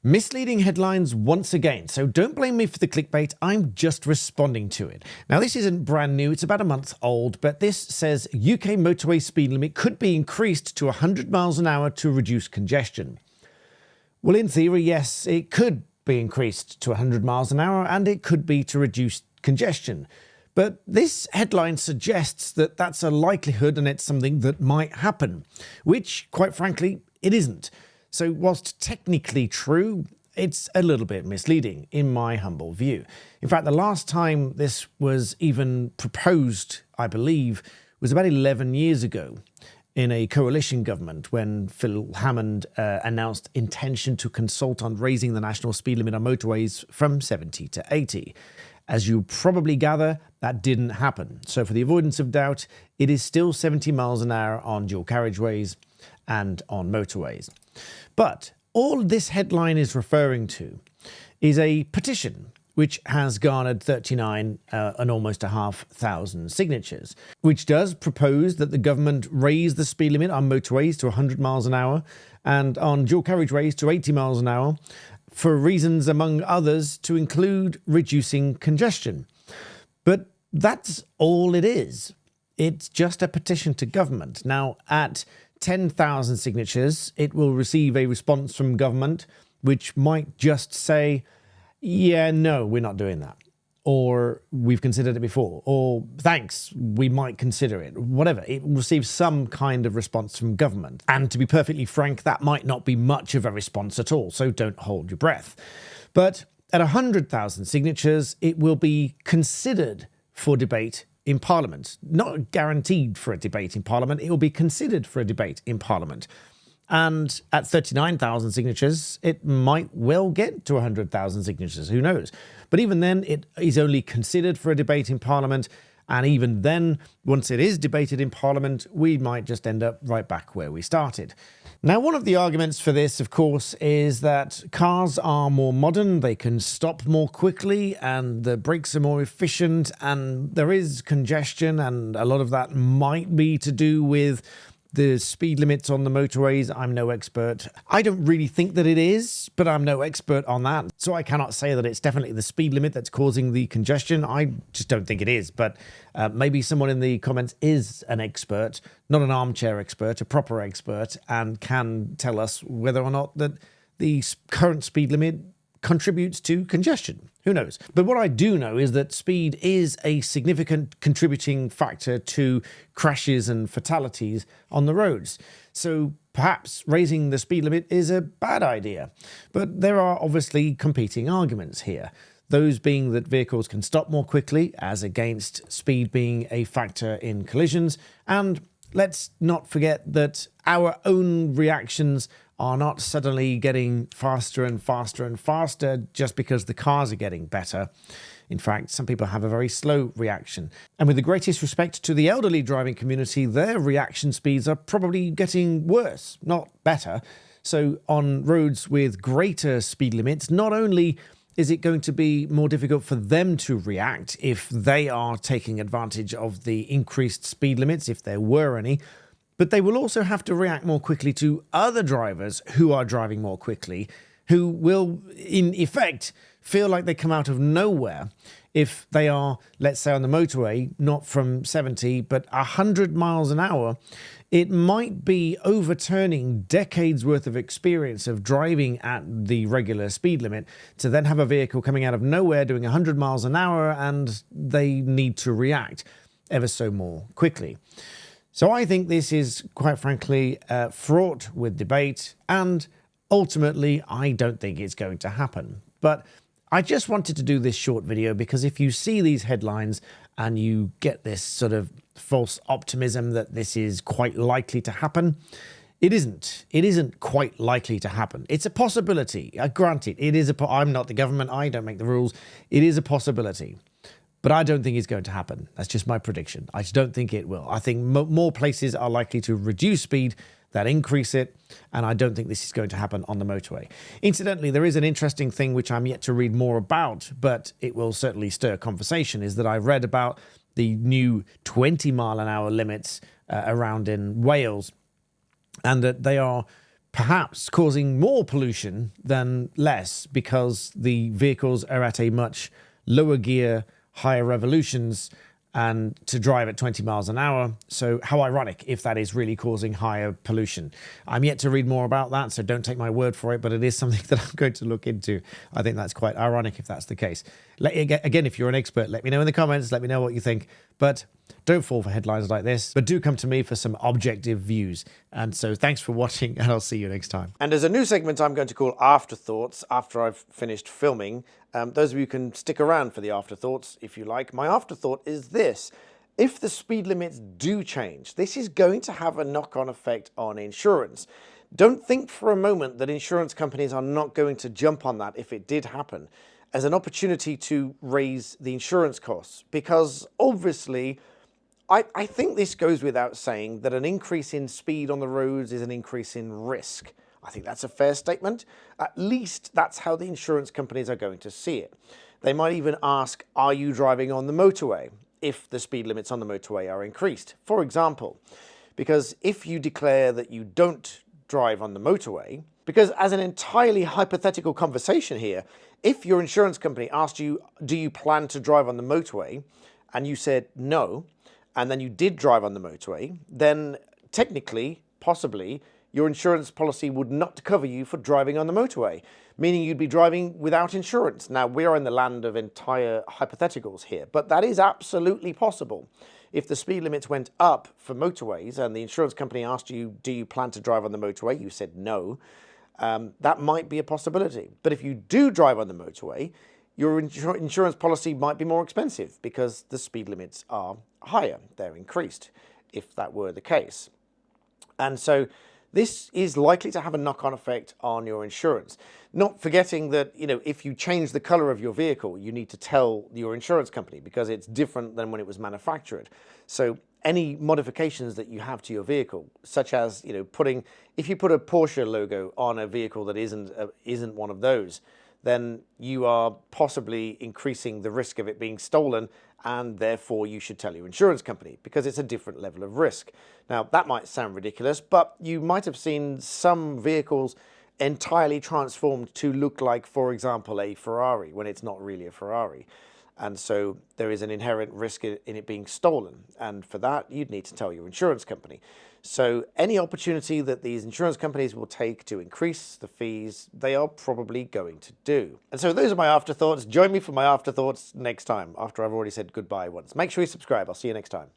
Misleading headlines once again, so don't blame me for the clickbait, I'm just responding to it. Now this isn't brand new, it's about a month old, but this says UK motorway speed limit could be increased to 100 miles an hour to reduce congestion. Well, in theory, yes, it could be increased to 100 miles an hour and it could be to reduce congestion. But this headline suggests that that's a likelihood and it's something that might happen, which, quite frankly, it isn't. So whilst technically true, it's a little bit misleading in my humble view. In fact, the last time this was even proposed, I believe, was about 11 years ago in a coalition government when Phil Hammond announced intention to consult on raising the national speed limit on motorways from 70 to 80. As you probably gather, that didn't happen. So for the avoidance of doubt, it is still 70 miles an hour on dual carriageways and on motorways. But all this headline is referring to is a petition which has garnered 39 and almost 1,500 signatures, which does propose that the government raise the speed limit on motorways to 100 miles an hour and on dual carriageways to 80 miles an hour for reasons, among others, to include reducing congestion. But that's all it is. It's just a petition to government. Now, at 10,000 signatures, it will receive a response from government, which might just say, yeah, no, we're not doing that. Or we've considered it before. Or thanks, we might consider it. Whatever. It will receive some kind of response from government. And to be perfectly frank, that might not be much of a response at all. So don't hold your breath. But at 100,000 signatures, it will be considered for debate in Parliament. Not guaranteed for a debate in Parliament, it will be considered for a debate in Parliament. And at 39,000 signatures, it might well get to 100,000 signatures, who knows? But even then, it is only considered for a debate in Parliament, and even then, once it is debated in Parliament, we might just end up right back where we started. Now, one of the arguments for this, of course, is that cars are more modern, they can stop more quickly, and the brakes are more efficient, and there is congestion, and a lot of that might be to do with the speed limits on the motorways. I'm no expert. I don't really think that it is, but I'm no expert on that. So I cannot say that it's definitely the speed limit that's causing the congestion. I just don't think it is. But maybe someone in the comments is an expert, not an armchair expert, a proper expert, and can tell us whether or not that the current speed limit contributes to congestion. Who knows? But what I do know is that speed is a significant contributing factor to crashes and fatalities on the roads. So perhaps raising the speed limit is a bad idea. But there are obviously competing arguments here. Those being that vehicles can stop more quickly, as against speed being a factor in collisions. And let's not forget that our own reactions are not suddenly getting faster and faster and faster just because the cars are getting better. In fact, some people have a very slow reaction. And with the greatest respect to the elderly driving community, their reaction speeds are probably getting worse, not better. So on roads with greater speed limits, not only is it going to be more difficult for them to react if they are taking advantage of the increased speed limits, if there were any, but they will also have to react more quickly to other drivers who are driving more quickly, who will, in effect, feel like they come out of nowhere if they are, let's say, on the motorway, not from 70, but 100 miles an hour. It might be overturning decades worth of experience of driving at the regular speed limit to then have a vehicle coming out of nowhere doing 100 miles an hour and they need to react ever so more quickly. So I think this is, quite frankly, fraught with debate, and ultimately I don't think it's going to happen. But I just wanted to do this short video because if you see these headlines and you get this sort of false optimism that this is quite likely to happen, it isn't. It isn't quite likely to happen. It's a possibility. Granted, it is I'm not the government. I don't make the rules. It is a possibility. But I don't think it's going to happen. That's just my prediction. I just don't think it will. I think more places are likely to reduce speed than increase it, and I don't think this is going to happen on the motorway. Incidentally, there is an interesting thing which I'm yet to read more about, but it will certainly stir conversation, is that I read about the new 20-mile-an-hour limits around in Wales, and that they are perhaps causing more pollution than less because the vehicles are at a much lower gear, higher revolutions, and to drive at 20 miles an hour. So how ironic if that is really causing higher pollution. I'm yet to read more about that, so don't take my word for it, but it is something that I'm going to look into. I think that's quite ironic if that's the case. Again, if you're an expert, let me know in the comments, let me know what you think, but don't fall for headlines like this, but do come to me for some objective views. And so thanks for watching, and I'll see you next time. And as a new segment I'm going to call Afterthoughts, after I've finished filming, those of you can stick around for the afterthoughts if you like. My afterthought is this. If the speed limits do change, this is going to have a knock-on effect on insurance. Don't think for a moment that insurance companies are not going to jump on that if it did happen as an opportunity to raise the insurance costs, because obviously I think this goes without saying that an increase in speed on the roads is an increase in risk. I think that's a fair statement. At least that's how the insurance companies are going to see it. They might even ask, are you driving on the motorway if the speed limits on the motorway are increased? For example, because if you declare that you don't drive on the motorway, because as an entirely hypothetical conversation here, if your insurance company asked you, do you plan to drive on the motorway? And you said no, and then you did drive on the motorway, then technically, possibly, your insurance policy would not cover you for driving on the motorway, meaning you'd be driving without insurance. Now, we're in the land of entire hypotheticals here, but that is absolutely possible. If the speed limits went up for motorways and the insurance company asked you, do you plan to drive on the motorway? You said no. That might be a possibility. But if you do drive on the motorway, your insurance policy might be more expensive because the speed limits are higher. They're increased, if that were the case. And so this is likely to have a knock-on effect on your insurance. Not forgetting that, if you change the color of your vehicle, you need to tell your insurance company because it's different than when it was manufactured. So any modifications that you have to your vehicle, such as, if you put a Porsche logo on a vehicle that isn't one of those, then you are possibly increasing the risk of it being stolen, and therefore you should tell your insurance company because it's a different level of risk. Now, that might sound ridiculous, but you might have seen some vehicles entirely transformed to look like, for example, a Ferrari when it's not really a Ferrari. And so there is an inherent risk in it being stolen. And for that, you'd need to tell your insurance company. So any opportunity that these insurance companies will take to increase the fees, they are probably going to do. And so those are my afterthoughts. Join me for my afterthoughts next time after I've already said goodbye once. Make sure you subscribe. I'll see you next time.